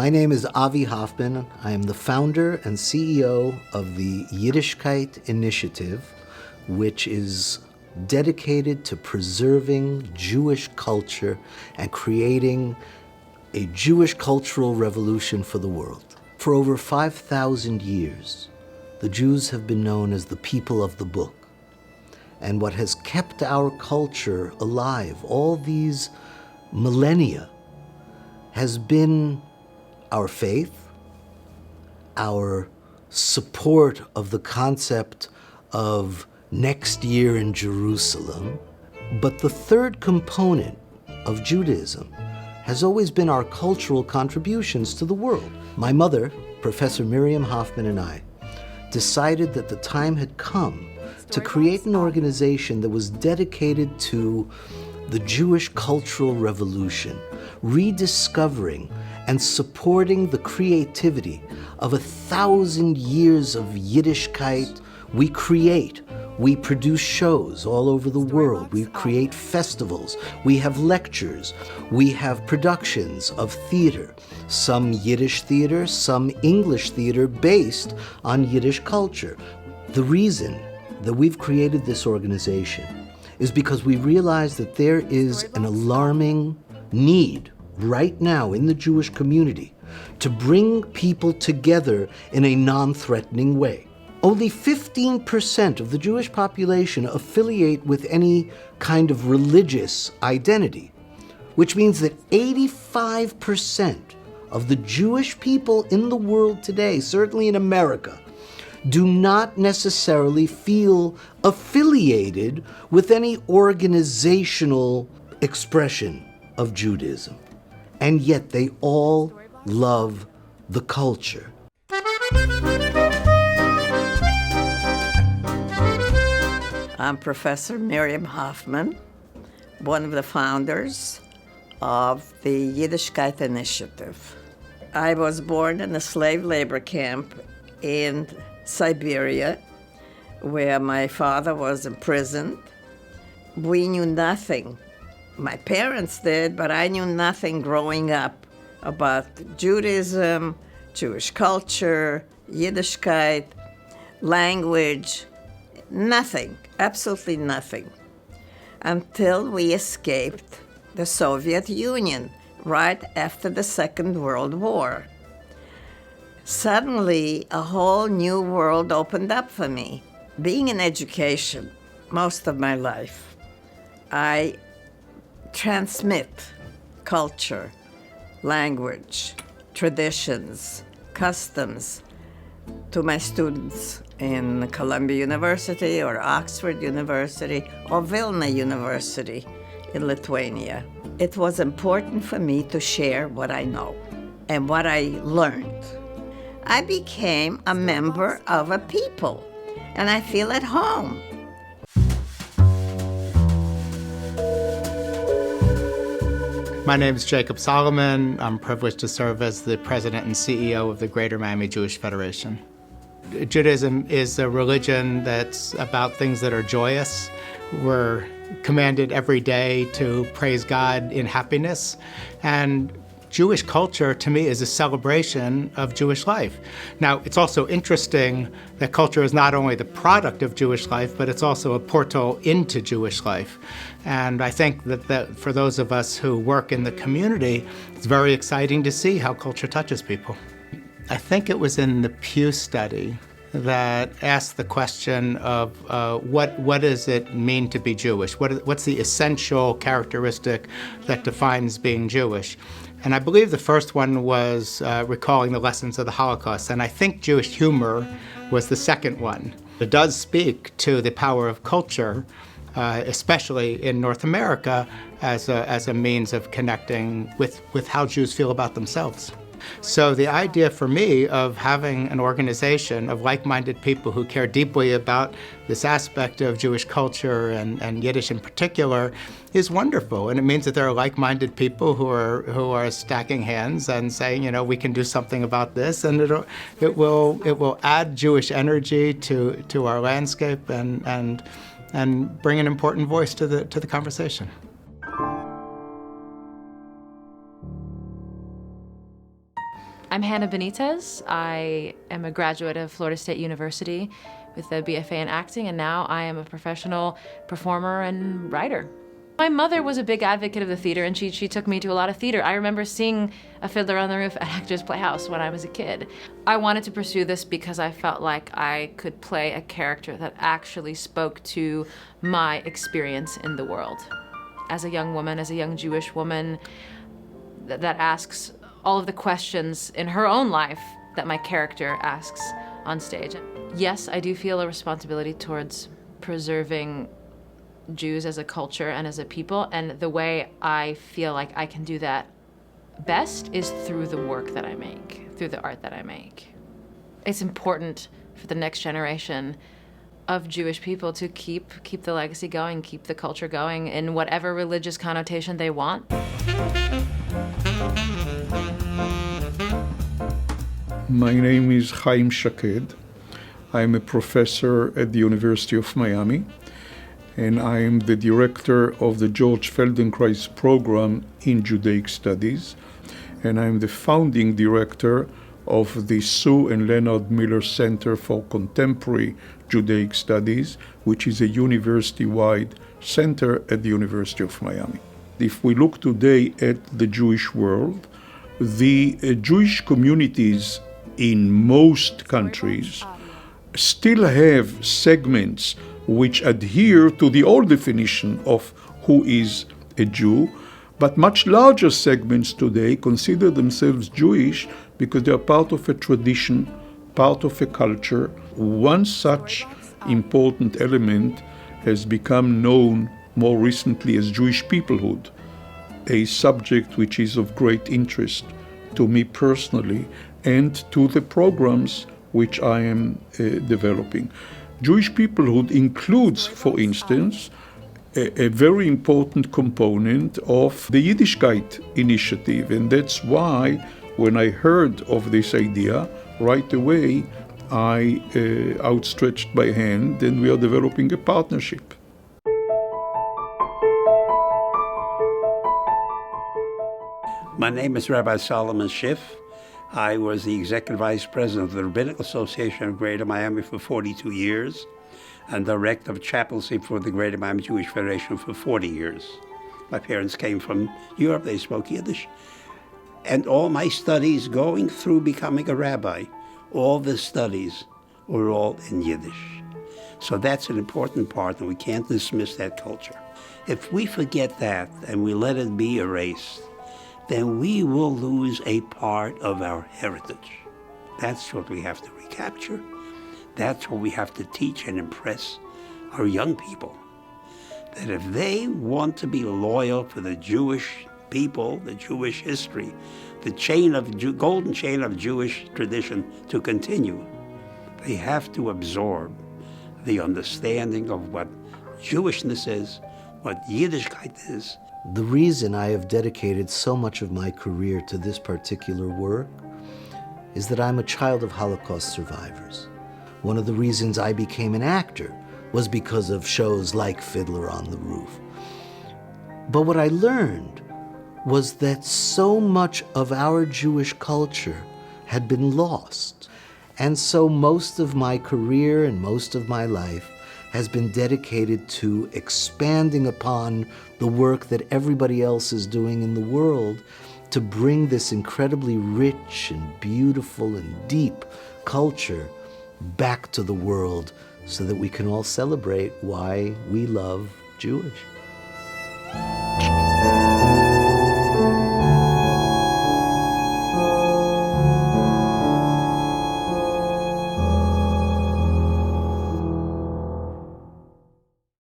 My name is Avi Hoffman. I am the founder and CEO of the Yiddishkeit Initiative, which is dedicated to preserving Jewish culture and creating a Jewish cultural revolution for the world. For over 5,000 years, the Jews have been known as the people of the book. And what has kept our culture alive all these millennia has been our faith, our support of the concept of next year in Jerusalem. But the third component of Judaism has always been our cultural contributions to the world. My mother, Professor Miriam Hoffman, and I decided that the time had come to create an organization that was dedicated to the Jewish cultural revolution, rediscovering and supporting the creativity of 1,000 years of Yiddishkeit. We create, we produce shows all over the world, we create festivals, we have lectures, we have productions of theater, some Yiddish theater, some English theater based on Yiddish culture. The reason that we've created this organization is because we realize that there is an alarming need right now in the Jewish community to bring people together in a non-threatening way. Only 15% of the Jewish population affiliate with any kind of religious identity, which means that 85% of the Jewish people in the world today, certainly in America, do not necessarily feel affiliated with any organizational expression of Judaism. And yet they all love the culture. I'm Professor Miriam Hoffman, one of the founders of the Yiddishkeit Initiative. I was born in a slave labor camp in Siberia, where my father was imprisoned. We knew nothing. My parents did, but I knew nothing growing up about Judaism, Jewish culture, Yiddishkeit, language, nothing, absolutely nothing, until we escaped the Soviet Union right after the Second World War. Suddenly, a whole new world opened up for me. Being in education most of my life, I transmit culture, language, traditions, customs to my students in Columbia University or Oxford University or Vilna University in Lithuania. It was important for me to share what I know and what I learned. I became a member of a people, and I feel at home. My name is Jacob Solomon. I'm privileged to serve as the president and CEO of the Greater Miami Jewish Federation. Judaism is a religion that's about things that are joyous. We're commanded every day to praise God in happiness, and Jewish culture, to me, is a celebration of Jewish life. Now, it's also interesting that culture is not only the product of Jewish life, but it's also a portal into Jewish life. And I think that for those of us who work in the community, it's very exciting to see how culture touches people. I think it was in the Pew study that asked the question of what does it mean to be Jewish? What's the essential characteristic that defines being Jewish? And I believe the first one was recalling the lessons of the Holocaust, and I think Jewish humor was the second one. It does speak to the power of culture, especially in North America, as a means of connecting with how Jews feel about themselves. So the idea for me of having an organization of like-minded people who care deeply about this aspect of Jewish culture and Yiddish in particular is wonderful. And it means that there are like-minded people who are stacking hands and saying, you know, we can do something about this, and it will add Jewish energy to our landscape and bring an important voice to the conversation. I'm Hannah Benitez. I am a graduate of Florida State University with a BFA in acting, and now I am a professional performer and writer. My mother was a big advocate of the theater, and she took me to a lot of theater. I remember seeing A Fiddler on the Roof at Actors Playhouse when I was a kid. I wanted to pursue this because I felt like I could play a character that actually spoke to my experience in the world. As a young woman, as a young Jewish woman, that asks all of the questions in her own life that my character asks on stage. Yes, I do feel a responsibility towards preserving Jews as a culture and as a people, and the way I feel like I can do that best is through the work that I make, through the art that I make. It's important for the next generation of Jewish people to keep the legacy going, keep the culture going in whatever religious connotation they want. My name is Chaim Shaked. I'm a professor at the University of Miami, and I am the director of the George Feldenkrais program in Judaic Studies, and I'm the founding director of the Sue and Leonard Miller Center for Contemporary Judaic Studies, which is a university-wide center at the University of Miami. If we look today at the Jewish world, the Jewish communities in most countries still have segments which adhere to the old definition of who is a Jew, but much larger segments today consider themselves Jewish because they are part of a tradition, part of a culture. One such important element has become known more recently as Jewish peoplehood, a subject which is of great interest to me personally and to the programs which I am developing. Jewish peoplehood includes, for instance, a very important component of the Yiddishkeit initiative, and that's why when I heard of this idea, right away I outstretched my hand and we are developing a partnership. My name is Rabbi Solomon Schiff. I was the Executive Vice President of the Rabbinical Association of Greater Miami for 42 years and Director of Chaplaincy for the Greater Miami Jewish Federation for 40 years. My parents came from Europe, they spoke Yiddish. And all my studies going through becoming a rabbi, all the studies were all in Yiddish. So that's an important part, and we can't dismiss that culture. If we forget that and we let it be erased, then we will lose a part of our heritage. That's what we have to recapture. That's what we have to teach and impress our young people. That if they want to be loyal for the Jewish people, the Jewish history, the golden chain of Jewish tradition to continue, they have to absorb the understanding of what Jewishness is, what Yiddishkeit is. The reason I have dedicated so much of my career to this particular work is that I'm a child of Holocaust survivors. One of the reasons I became an actor was because of shows like Fiddler on the Roof. But what I learned was that so much of our Jewish culture had been lost. And so most of my career and most of my life has been dedicated to expanding upon the work that everybody else is doing in the world to bring this incredibly rich and beautiful and deep culture back to the world so that we can all celebrate why we love Jewish.